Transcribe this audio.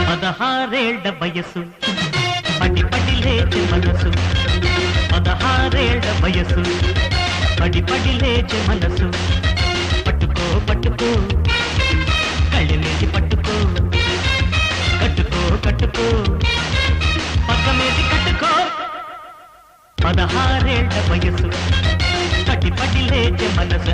పదహారేళ్ల వయసు పడి పడి లేచే మనసు 16 వయసు పడి పడి లేచే మనసు పట్టుకో పట్టుకో కళ్ళలేసి పట్టుకో కట్టుకో కట్టుకో పక్క మీది కట్టుకో 16 వయసు పడి పడి లేచే మనసు